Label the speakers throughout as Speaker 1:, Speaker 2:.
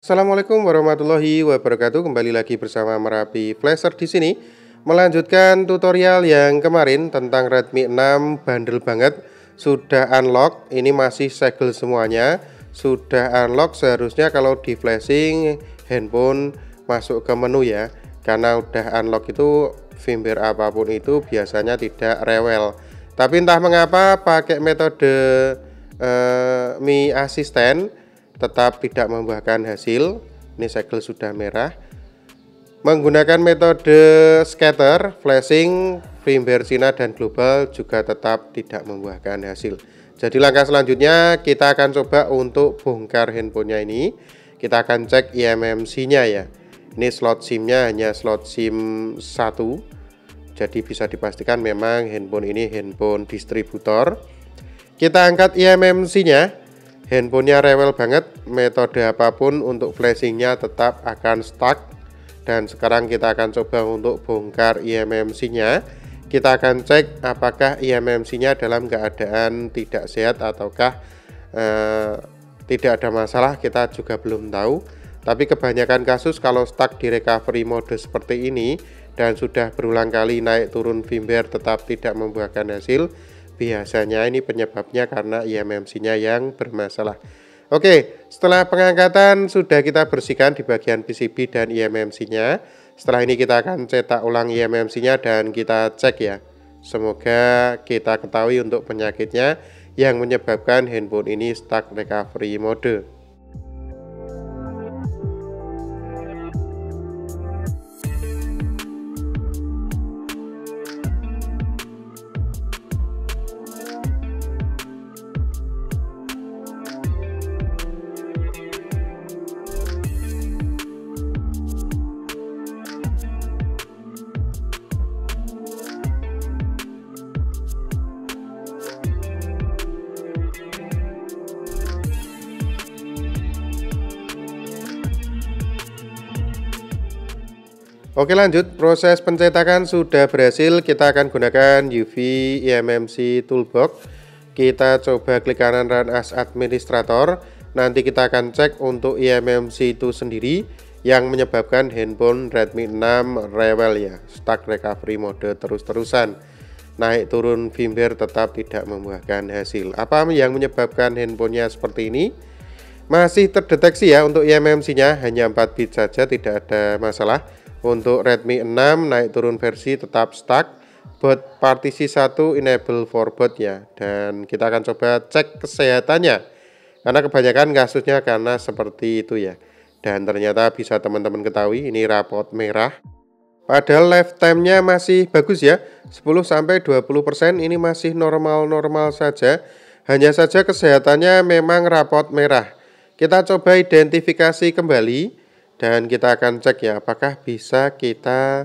Speaker 1: Assalamualaikum warahmatullahi wabarakatuh. Kembali lagi bersama Merapi Flasher di sini. Melanjutkan tutorial yang kemarin tentang Redmi 6 bandel banget. Sudah unlock, ini masih segel semuanya. Sudah unlock, seharusnya kalau di flashing handphone masuk ke menu ya. Karena udah unlock itu firmware apapun itu biasanya tidak rewel. Tapi entah mengapa pakai metode Mi Assistant tetap tidak membuahkan hasil. Ini segel sudah merah. Menggunakan metode scatter, flashing, firmware Cina dan global juga tetap tidak membuahkan hasil. Jadi langkah selanjutnya kita akan coba untuk bongkar handphonenya ini. Kita akan cek eMMC-nya ya. Ini slot SIM-nya hanya slot SIM 1. Jadi bisa dipastikan memang handphone ini handphone distributor. Kita angkat eMMC-nya. Handphonenya rewel banget, metode apapun untuk flashingnya tetap akan stuck. Dan sekarang kita akan coba untuk bongkar eMMC-nya. Kita akan cek apakah eMMC-nya dalam keadaan tidak sehat ataukah tidak ada masalah, kita juga belum tahu. Tapi kebanyakan kasus kalau stuck di recovery mode seperti ini dan sudah berulang kali naik turun firmware tetap tidak membuahkan hasil, biasanya ini penyebabnya karena eMMC-nya yang bermasalah. Oke, setelah pengangkatan sudah kita bersihkan di bagian PCB dan eMMC-nya. Setelah ini kita akan cetak ulang eMMC-nya dan kita cek ya. Semoga kita ketahui untuk penyakitnya yang menyebabkan handphone ini stuck recovery mode. Oke, lanjut, proses pencetakan sudah berhasil. Kita akan gunakan UV eMMC Toolbox. Kita coba klik kanan Run as Administrator. Nanti kita akan cek untuk eMMC itu sendiri yang menyebabkan handphone Redmi 6 rewel ya, stuck recovery mode terus-terusan. Naik turun firmware tetap tidak membuahkan hasil. Apa yang menyebabkan handphonenya seperti ini? Masih terdeteksi ya untuk eMMC-nya, hanya 4 bit saja, tidak ada masalah. Untuk Redmi 6 naik turun versi tetap stuck. Boot partisi 1 enable for boot ya. Dan kita akan coba cek kesehatannya, karena kebanyakan kasusnya karena seperti itu ya. Dan ternyata bisa teman-teman ketahui ini rapot merah. Padahal lifetime-nya masih bagus ya, 10-20%, ini masih normal-normal saja. Hanya saja kesehatannya memang rapot merah. Kita coba identifikasi kembali. Dan kita akan cek ya, apakah bisa kita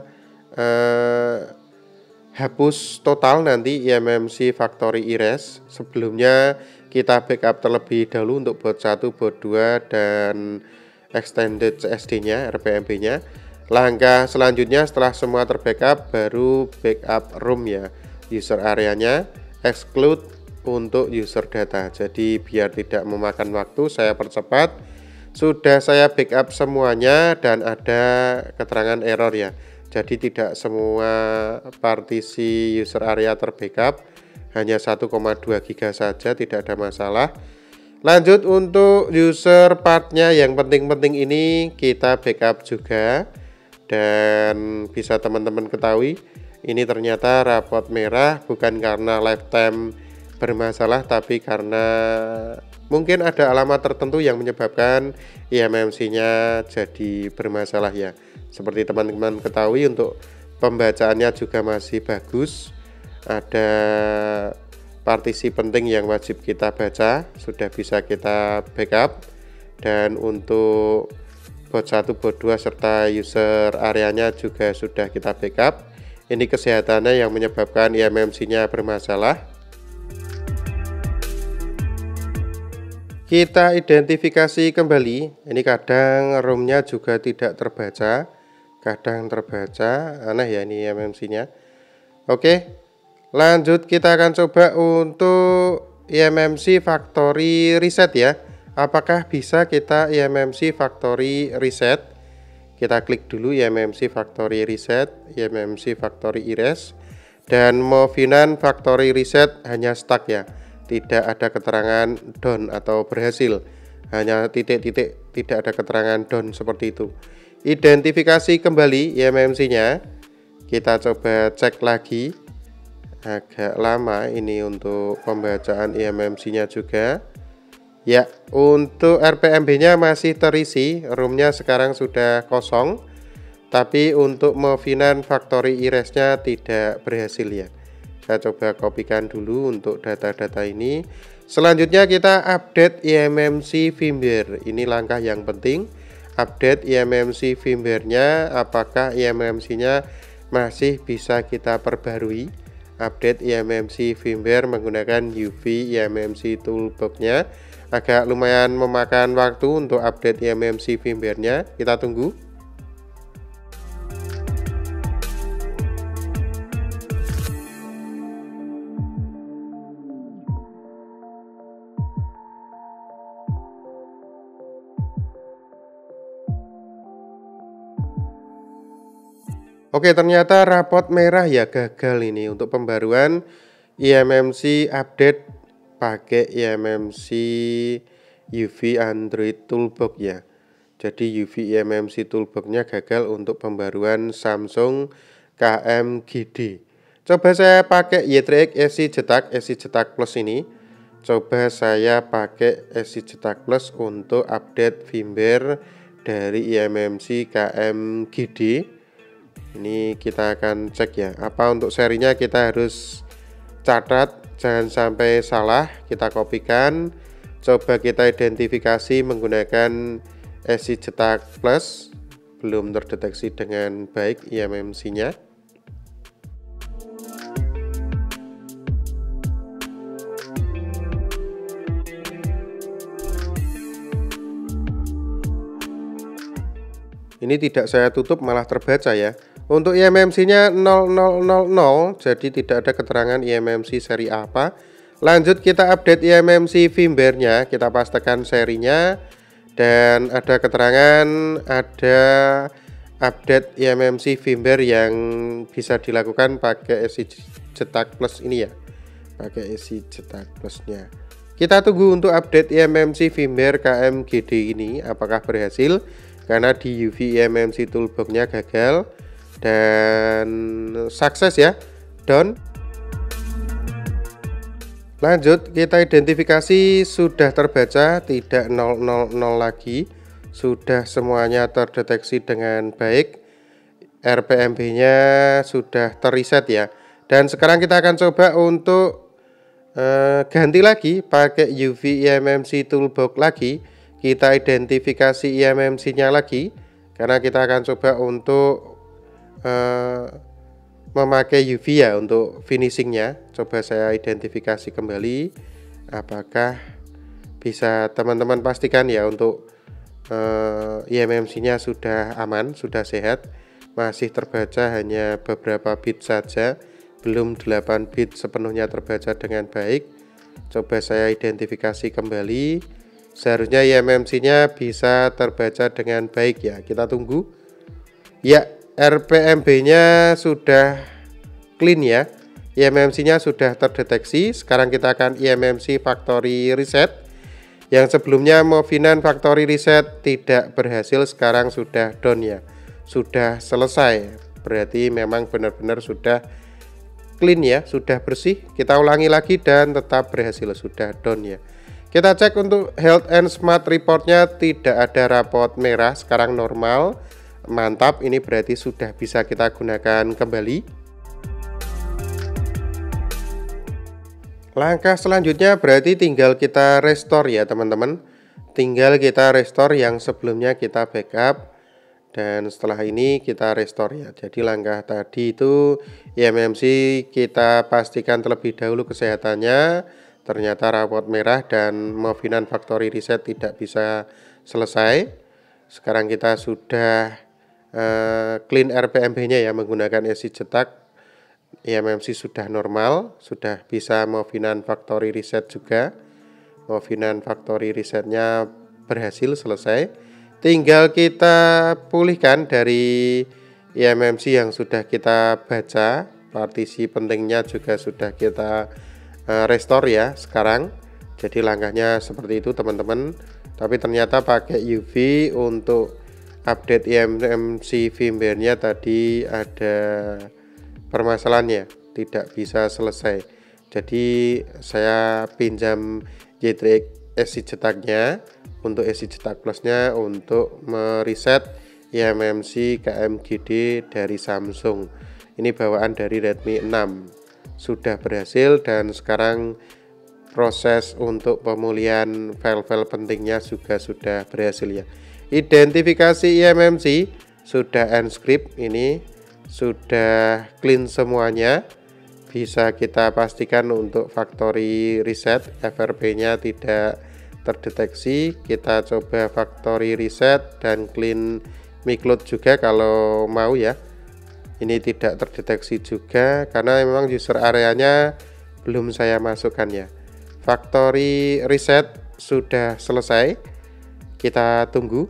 Speaker 1: hapus total nanti eMMC factory erase. Sebelumnya kita backup terlebih dahulu untuk boot 1, boot 2, dan extended SSD-nya, RPMB-nya. Langkah selanjutnya setelah semua terbackup, baru backup ROM ya, user area-nya, exclude untuk user data. Jadi biar tidak memakan waktu, saya percepat. Sudah saya backup semuanya dan ada keterangan error ya. Jadi tidak semua partisi user area terbackup, hanya 1,2 GB saja, tidak ada masalah. Lanjut untuk user partnya yang penting-penting ini kita backup juga. Dan bisa teman-teman ketahui, ini ternyata rapot merah bukan karena lifetime bermasalah, tapi karena mungkin ada alamat tertentu yang menyebabkan eMMC-nya jadi bermasalah ya. Seperti teman-teman ketahui, untuk pembacaannya juga masih bagus. Ada partisi penting yang wajib kita baca, sudah bisa kita backup. Dan untuk boot 1, boot 2, serta user areanya juga sudah kita backup. Ini kesehatannya yang menyebabkan eMMC-nya bermasalah. Kita identifikasi kembali. Ini kadang ROM-nya juga tidak terbaca, kadang terbaca, aneh ya ini eMMC-nya. Oke, lanjut kita akan coba untuk eMMC factory reset ya. apakah bisa kita IMMC factory reset. Kita klik dulu IMMC factory reset, IMMC factory erase, dan Movinan factory reset hanya stuck ya, tidak ada keterangan down atau berhasil, hanya titik-titik, tidak ada keterangan down seperti itu. Identifikasi kembali IMMC nya, kita coba cek lagi. Agak lama ini untuk pembacaan IMMC nya juga ya. Untuk RPMB nya masih terisi, roomnya sekarang sudah kosong, tapi untuk Movinan factory erase nya tidak berhasil ya. Saya coba kopikan dulu untuk data-data ini. Selanjutnya kita update IMMC firmware. Ini langkah yang penting, update IMMC firmware nya, apakah IMMC nya masih bisa kita perbarui. Update IMMC firmware menggunakan UV IMMC toolbox nya. Agak lumayan memakan waktu untuk update IMMC firmware nya, kita tunggu. Oke, ternyata rapot merah ya, gagal ini untuk pembaruan IMMC update pakai IMMC UV Android Toolbox ya. Jadi UV IMMC Toolbox-nya gagal untuk pembaruan Samsung KMGD. Coba saya pakai Y3X SI Cetak Plus ini. Coba saya pakai SI Cetak Plus untuk update firmware dari IMMC KMGD. Ini kita akan cek ya, apa untuk serinya kita harus catat, jangan sampai salah. Kita kopikan, coba kita identifikasi menggunakan SI Cetak Plus, belum terdeteksi dengan baik IMMC nya. Ini tidak saya tutup malah terbaca ya. Untuk IMMC-nya 0000, jadi tidak ada keterangan IMMC seri apa. Lanjut kita update IMMC firmware-nya, kita pastikan serinya, dan ada keterangan ada update IMMC firmware yang bisa dilakukan pakai SI Cetak Plus ini ya, pakai SI Cetak Plus-nya. Kita tunggu untuk update IMMC firmware KMGD ini apakah berhasil, karena di UV IMMC Toolbox-nya gagal dan sukses ya, down. Lanjut kita identifikasi, sudah terbaca, tidak 000 lagi, sudah semuanya terdeteksi dengan baik. RPMB nya sudah terreset ya. Dan sekarang kita akan coba untuk ganti lagi pakai UV IMMC Toolbox lagi. Kita identifikasi IMMC nya lagi, karena kita akan coba untuk memakai UV ya untuk finishingnya. Coba saya identifikasi kembali, apakah bisa teman-teman pastikan ya untuk IMMC nya sudah aman, sudah sehat, masih terbaca hanya beberapa bit saja, belum 8 bit sepenuhnya terbaca dengan baik. Coba saya identifikasi kembali, seharusnya IMMC nya bisa terbaca dengan baik ya, kita tunggu ya. RPMB-nya sudah clean ya, IMMC-nya sudah terdeteksi. Sekarang kita akan IMMC factory reset. Yang sebelumnya Movinan factory reset tidak berhasil, sekarang sudah down ya, sudah selesai. Berarti memang benar-benar sudah clean ya, sudah bersih. Kita ulangi lagi dan tetap berhasil, sudah down ya. Kita cek untuk health and smart report-nya, tidak ada rapot merah, sekarang normal. Mantap, ini berarti sudah bisa kita gunakan kembali. Langkah selanjutnya berarti tinggal kita restore ya teman-teman. Tinggal kita restore yang sebelumnya kita backup, dan setelah ini kita restore ya. Jadi langkah tadi itu IMMC kita pastikan terlebih dahulu kesehatannya. Ternyata rapot merah dan Movinan factory reset tidak bisa selesai. Sekarang kita sudah clean RPMB-nya ya menggunakan SI Cetak. IMMC sudah normal, sudah bisa Movinan factory reset juga. Movinan factory resetnya berhasil selesai. Tinggal kita pulihkan dari eMMC yang sudah kita baca. Partisi pentingnya juga sudah kita restore ya sekarang. Jadi langkahnya seperti itu teman-teman. Tapi ternyata pakai UV untuk update eMMC firmware-nya tadi ada permasalahannya, tidak bisa selesai. Jadi saya pinjam J3X SI cetaknya untuk SI cetak plusnya untuk mereset eMMC KMGD dari Samsung. Ini bawaan dari Redmi 6 sudah berhasil, dan sekarang proses untuk pemulihan file-file pentingnya juga sudah berhasil ya. Identifikasi eMMC sudah encrypt, ini sudah clean semuanya. Bisa kita pastikan untuk factory reset FRP-nya tidak terdeteksi. Kita coba factory reset dan clean micloud juga kalau mau ya. Ini tidak terdeteksi juga karena memang user areanya belum saya masukkan ya. Factory reset sudah selesai. Kita tunggu.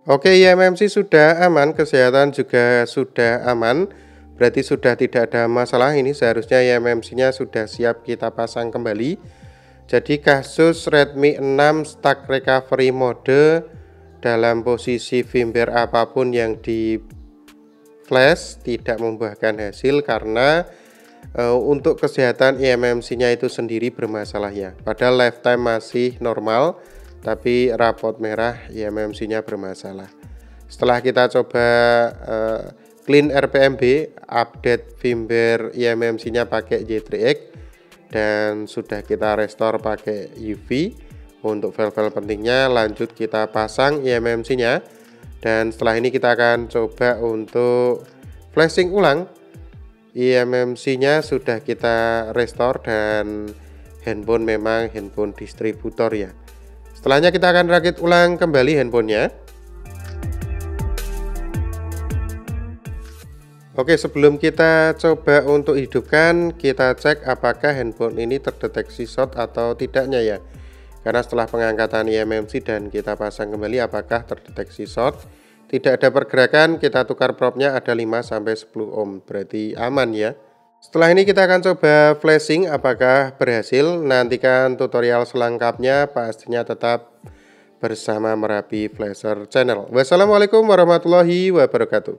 Speaker 1: Oke, eMMC sudah aman, kesehatan juga sudah aman. Berarti sudah tidak ada masalah. Ini seharusnya eMMC-nya sudah siap kita pasang kembali. Jadi kasus Redmi 6 stuck recovery mode dalam posisi firmware apapun yang di flash tidak membuahkan hasil karena untuk kesehatan eMMC-nya itu sendiri bermasalah ya. Padahal lifetime masih normal, tapi rapot merah eMMC-nya bermasalah. Setelah kita coba clean RPMB, update firmware eMMC-nya pakai J3X, dan sudah kita restore pakai UV untuk file-file pentingnya. Lanjut kita pasang eMMC-nya, dan setelah ini kita akan coba untuk flashing ulang. eMMC-nya sudah kita restore dan handphone memang handphone distributor ya. Setelahnya kita akan rakit ulang kembali handphonenya. Oke, sebelum kita coba untuk hidupkan, kita cek apakah handphone ini terdeteksi short atau tidaknya ya. Karena setelah pengangkatan eMMC dan kita pasang kembali, apakah terdeteksi short. Tidak ada pergerakan, kita tukar propnya ada 5-10 ohm, berarti aman ya. Setelah ini kita akan coba flashing apakah berhasil. Nantikan tutorial selengkapnya, pastinya tetap bersama Merapi Flasher Channel. Wassalamualaikum warahmatullahi wabarakatuh.